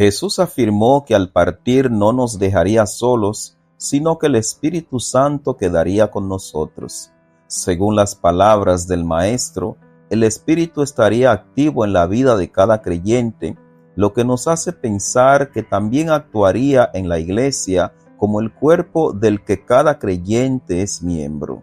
Jesús afirmó que al partir no nos dejaría solos, sino que el Espíritu Santo quedaría con nosotros. Según las palabras del Maestro, el Espíritu estaría activo en la vida de cada creyente, lo que nos hace pensar que también actuaría en la Iglesia como el cuerpo del que cada creyente es miembro.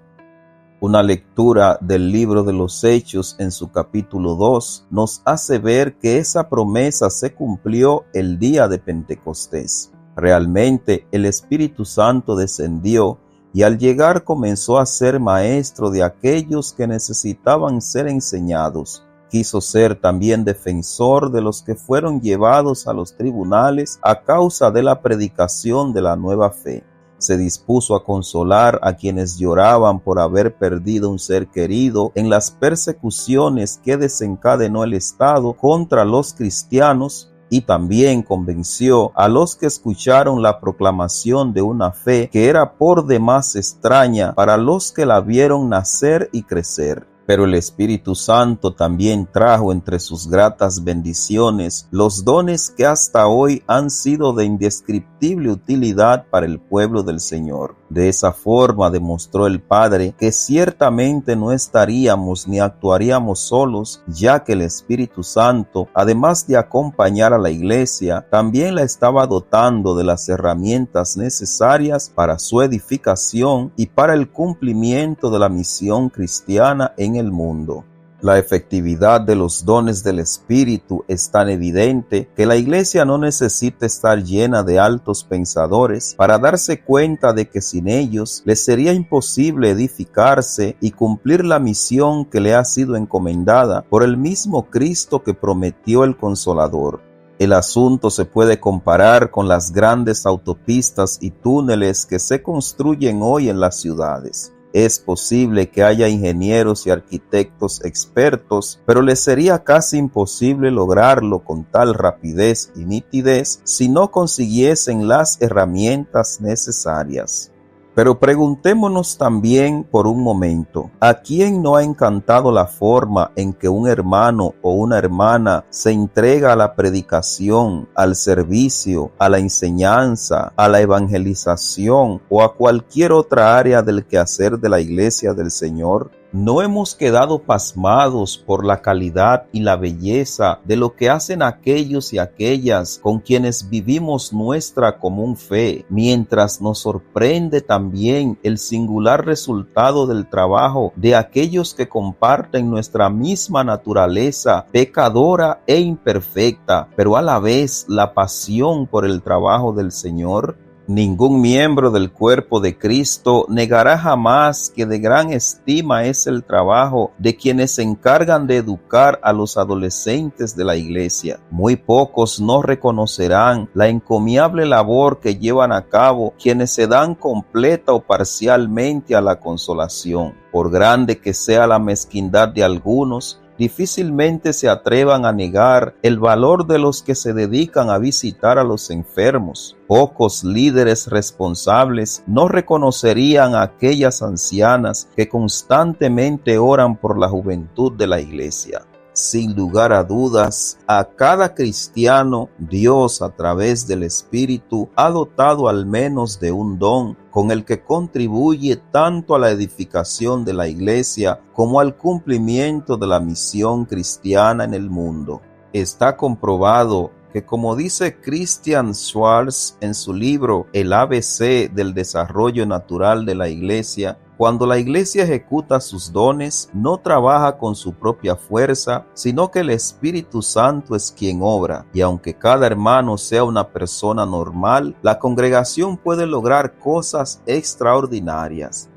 Una lectura del libro de los Hechos en su capítulo 2 nos hace ver que esa promesa se cumplió el día de Pentecostés. Realmente el Espíritu Santo descendió y al llegar comenzó a ser maestro de aquellos que necesitaban ser enseñados. Quiso ser también defensor de los que fueron llevados a los tribunales a causa de la predicación de la nueva fe. Se dispuso a consolar a quienes lloraban por haber perdido un ser querido en las persecuciones que desencadenó el Estado contra los cristianos, y también convenció a los que escucharon la proclamación de una fe que era por demás extraña para los que la vieron nacer y crecer. Pero el Espíritu Santo también trajo entre sus gratas bendiciones los dones que hasta hoy han sido de indescriptible utilidad para el pueblo del Señor. De esa forma demostró el Padre que ciertamente no estaríamos ni actuaríamos solos, ya que el Espíritu Santo, además de acompañar a la Iglesia, también la estaba dotando de las herramientas necesarias para su edificación y para el cumplimiento de la misión cristiana en el mundo. La efectividad de los dones del Espíritu es tan evidente que la Iglesia no necesita estar llena de altos pensadores para darse cuenta de que sin ellos le sería imposible edificarse y cumplir la misión que le ha sido encomendada por el mismo Cristo que prometió el Consolador. El asunto se puede comparar con las grandes autopistas y túneles que se construyen hoy en las ciudades. Es posible que haya ingenieros y arquitectos expertos, pero les sería casi imposible lograrlo con tal rapidez y nitidez si no consiguiesen las herramientas necesarias. Pero preguntémonos también por un momento, ¿a quién no ha encantado la forma en que un hermano o una hermana se entrega a la predicación, al servicio, a la enseñanza, a la evangelización o a cualquier otra área del quehacer de la Iglesia del Señor? ¿No hemos quedado pasmados por la calidad y la belleza de lo que hacen aquellos y aquellas con quienes vivimos nuestra común fe, mientras nos sorprende también el singular resultado del trabajo de aquellos que comparten nuestra misma naturaleza pecadora e imperfecta, pero a la vez la pasión por el trabajo del Señor? Ningún miembro del cuerpo de Cristo negará jamás que de gran estima es el trabajo de quienes se encargan de educar a los adolescentes de la Iglesia. Muy pocos no reconocerán la encomiable labor que llevan a cabo quienes se dan completa o parcialmente a la consolación. Por grande que sea la mezquindad de algunos, difícilmente se atrevan a negar el valor de los que se dedican a visitar a los enfermos. Pocos líderes responsables no reconocerían a aquellas ancianas que constantemente oran por la juventud de la Iglesia. Sin lugar a dudas, a cada cristiano, Dios a través del Espíritu ha dotado al menos de un don con el que contribuye tanto a la edificación de la Iglesia como al cumplimiento de la misión cristiana en el mundo. Está comprobado que, como dice Christian Schwarz en su libro El ABC del desarrollo natural de la Iglesia, cuando la Iglesia ejecuta sus dones, no trabaja con su propia fuerza, sino que el Espíritu Santo es quien obra. Y aunque cada hermano sea una persona normal, la congregación puede lograr cosas extraordinarias.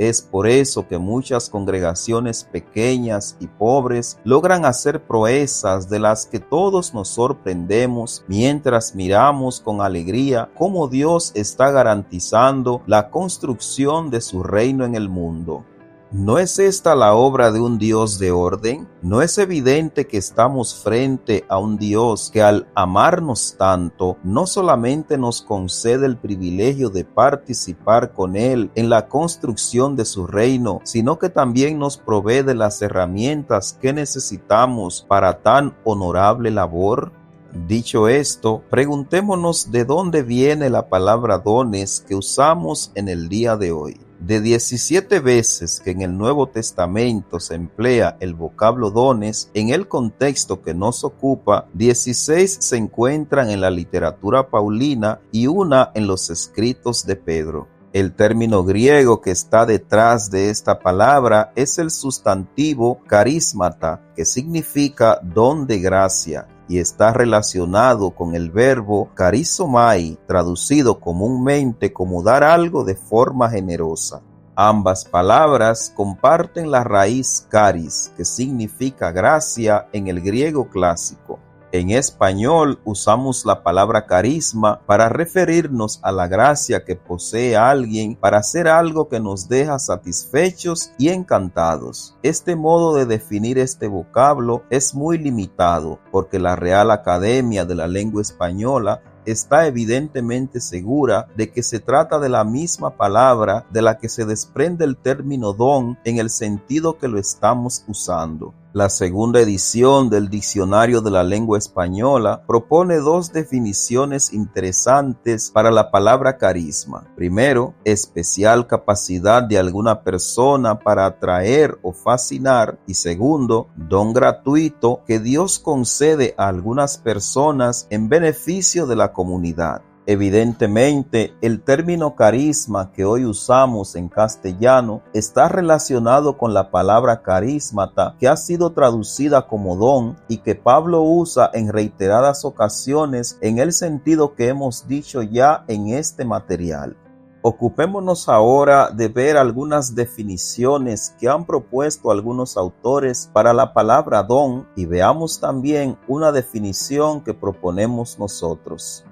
Es por eso que muchas congregaciones pequeñas y pobres logran hacer proezas de las que todos nos sorprendemos mientras miramos con alegría cómo Dios está garantizando la construcción de su reino en el mundo. ¿No es esta la obra de un Dios de orden? ¿No es evidente que estamos frente a un Dios que al amarnos tanto, no solamente nos concede el privilegio de participar con Él en la construcción de su reino, sino que también nos provee de las herramientas que necesitamos para tan honorable labor? Dicho esto, preguntémonos de dónde viene la palabra dones que usamos en el día de hoy. De 17 veces que en el Nuevo Testamento se emplea el vocablo dones, en el contexto que nos ocupa, 16 se encuentran en la literatura paulina y una en los escritos de Pedro. El término griego que está detrás de esta palabra es el sustantivo carismata, que significa don de gracia, y está relacionado con el verbo charizomai, traducido comúnmente como dar algo de forma generosa. Ambas palabras comparten la raíz charis, que significa gracia en el griego clásico. En español usamos la palabra carisma para referirnos a la gracia que posee alguien para hacer algo que nos deja satisfechos y encantados. Este modo de definir este vocablo es muy limitado porque la Real Academia de la Lengua Española está evidentemente segura de que se trata de la misma palabra de la que se desprende el término don en el sentido que lo estamos usando. La segunda edición del Diccionario de la Lengua Española propone dos definiciones interesantes para la palabra carisma. Primero, especial capacidad de alguna persona para atraer o fascinar. Y segundo, don gratuito que Dios concede a algunas personas en beneficio de la comunidad. Evidentemente, el término carisma que hoy usamos en castellano está relacionado con la palabra carísmata, que ha sido traducida como don y que Pablo usa en reiteradas ocasiones en el sentido que hemos dicho ya en este material. Ocupémonos ahora de ver algunas definiciones que han propuesto algunos autores para la palabra don y veamos también una definición que proponemos nosotros.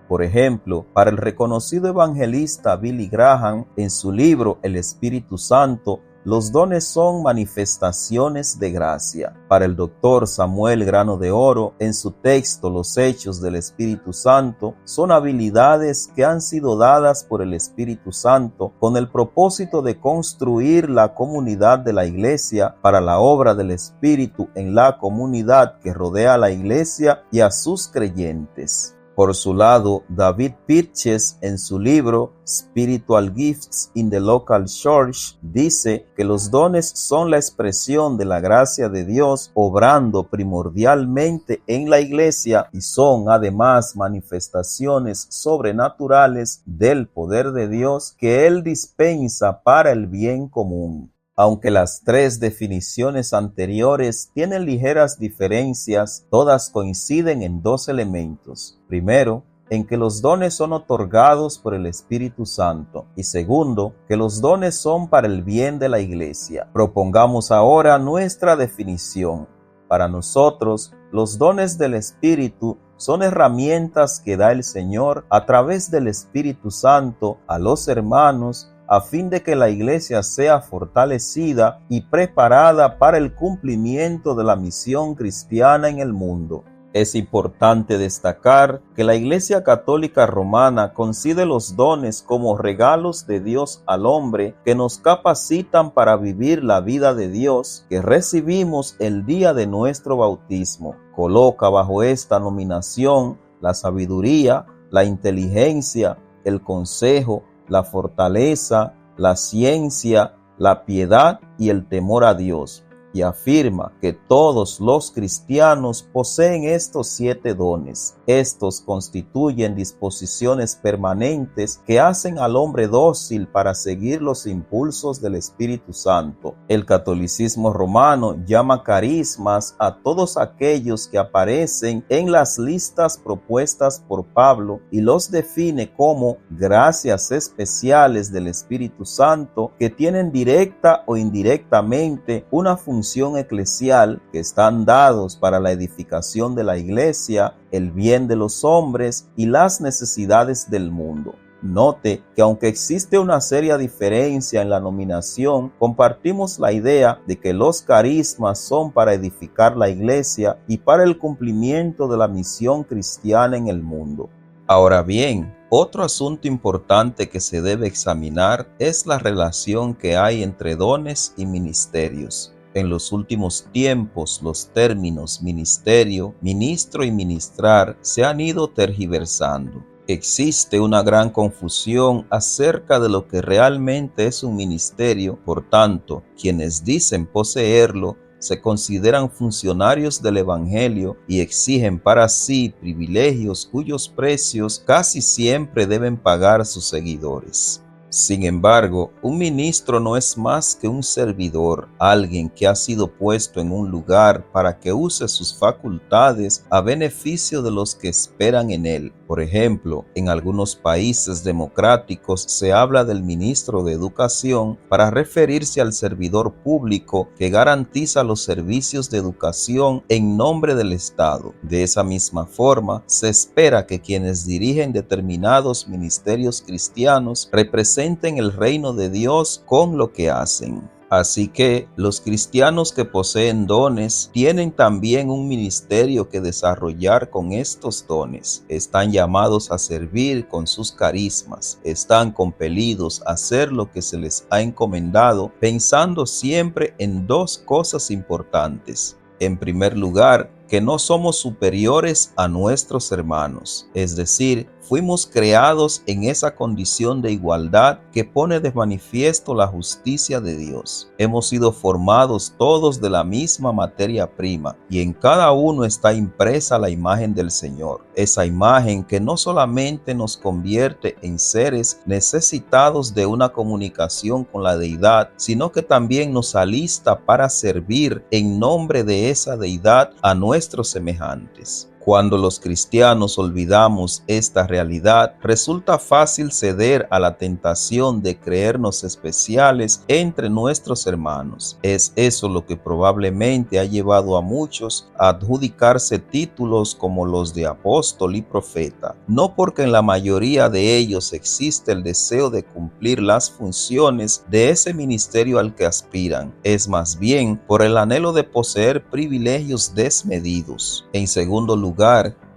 Por ejemplo, para el reconocido evangelista Billy Graham, en su libro El Espíritu Santo, los dones son manifestaciones de gracia. Para el doctor Samuel Grano de Oro, en su texto Los Hechos del Espíritu Santo, son habilidades que han sido dadas por el Espíritu Santo con el propósito de construir la comunidad de la iglesia para la obra del Espíritu en la comunidad que rodea a la iglesia y a sus creyentes. Por su lado, David Pirches, en su libro Spiritual Gifts in the Local Church, dice que los dones son la expresión de la gracia de Dios obrando primordialmente en la iglesia y son además manifestaciones sobrenaturales del poder de Dios que Él dispensa para el bien común. Aunque las tres definiciones anteriores tienen ligeras diferencias, todas coinciden en dos elementos. Primero, en que los dones son otorgados por el Espíritu Santo. Y segundo, que los dones son para el bien de la iglesia. Propongamos ahora nuestra definición. Para nosotros, los dones del Espíritu son herramientas que da el Señor a través del Espíritu Santo a los hermanos a fin de que la iglesia sea fortalecida y preparada para el cumplimiento de la misión cristiana en el mundo. Es importante destacar que la Iglesia Católica Romana concibe los dones como regalos de Dios al hombre que nos capacitan para vivir la vida de Dios que recibimos el día de nuestro bautismo. Coloca bajo esta nominación la sabiduría, la inteligencia, el consejo, la fortaleza, la ciencia, la piedad y el temor a Dios. Y afirma que todos los cristianos poseen estos 7 dones. Estos constituyen disposiciones permanentes que hacen al hombre dócil para seguir los impulsos del Espíritu Santo. El catolicismo romano llama carismas a todos aquellos que aparecen en las listas propuestas por Pablo y los define como gracias especiales del Espíritu Santo que tienen directa o indirectamente una función eclesial, que están dados para la edificación de la iglesia, el bien de los hombres y las necesidades del mundo. Note que aunque existe una seria diferencia en la nominación, compartimos la idea de que los carismas son para edificar la iglesia y para el cumplimiento de la misión cristiana en el mundo. Ahora bien, otro asunto importante que se debe examinar es la relación que hay entre dones y ministerios. En los últimos tiempos, los términos ministerio, ministro y ministrar se han ido tergiversando. Existe una gran confusión acerca de lo que realmente es un ministerio, por tanto, quienes dicen poseerlo se consideran funcionarios del Evangelio y exigen para sí privilegios cuyos precios casi siempre deben pagar sus seguidores. Sin embargo, un ministro no es más que un servidor, alguien que ha sido puesto en un lugar para que use sus facultades a beneficio de los que esperan en él. Por ejemplo, en algunos países democráticos se habla del ministro de Educación para referirse al servidor público que garantiza los servicios de educación en nombre del Estado. De esa misma forma, se espera que quienes dirigen determinados ministerios cristianos representen el reino de Dios con lo que hacen. Así que los cristianos que poseen dones tienen también un ministerio que desarrollar con estos dones. Están llamados a servir con sus carismas. Están compelidos a hacer lo que se les ha encomendado, pensando siempre en dos cosas importantes. En primer lugar, que no somos superiores a nuestros hermanos, es decir, fuimos creados en esa condición de igualdad que pone de manifiesto la justicia de Dios. Hemos sido formados todos de la misma materia prima y en cada uno está impresa la imagen del Señor. Esa imagen que no solamente nos convierte en seres necesitados de una comunicación con la deidad, sino que también nos alista para servir en nombre de esa deidad a nuestros semejantes. Cuando los cristianos olvidamos esta realidad, resulta fácil ceder a la tentación de creernos especiales entre nuestros hermanos. Es eso lo que probablemente ha llevado a muchos a adjudicarse títulos como los de apóstol y profeta, no porque en la mayoría de ellos existe el deseo de cumplir las funciones de ese ministerio al que aspiran, es más bien por el anhelo de poseer privilegios desmedidos. En segundo lugar,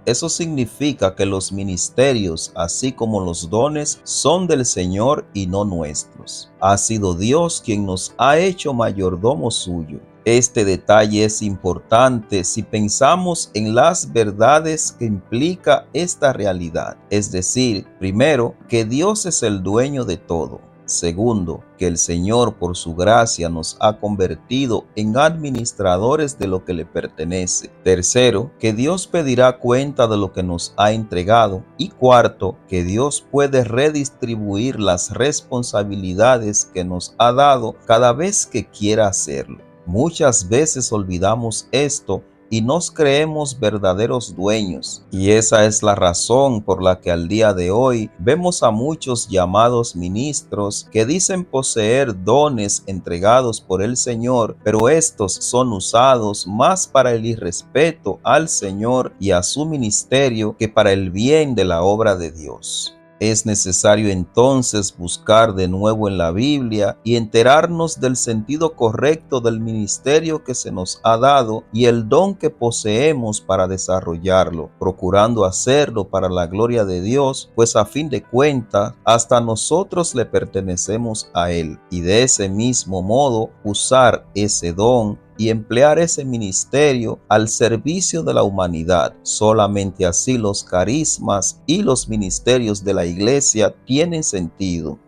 eso significa que los ministerios, así como los dones, son del Señor y no nuestros. Ha sido Dios quien nos ha hecho mayordomo suyo. Este detalle es importante si pensamos en las verdades que implica esta realidad. Es decir, primero, que Dios es el dueño de todo. Segundo, que el Señor por su gracia nos ha convertido en administradores de lo que le pertenece. Tercero, que Dios pedirá cuenta de lo que nos ha entregado. Y cuarto, que Dios puede redistribuir las responsabilidades que nos ha dado cada vez que quiera hacerlo. Muchas veces olvidamos esto y nos creemos verdaderos dueños. Y esa es la razón por la que al día de hoy vemos a muchos llamados ministros que dicen poseer dones entregados por el Señor, pero estos son usados más para el irrespeto al Señor y a su ministerio que para el bien de la obra de Dios. Es necesario entonces buscar de nuevo en la Biblia y enterarnos del sentido correcto del ministerio que se nos ha dado y el don que poseemos para desarrollarlo, procurando hacerlo para la gloria de Dios, pues a fin de cuentas, hasta nosotros le pertenecemos a Él, y de ese mismo modo usar ese don y emplear ese ministerio al servicio de la humanidad. Solamente así los carismas y los ministerios de la Iglesia tienen sentido.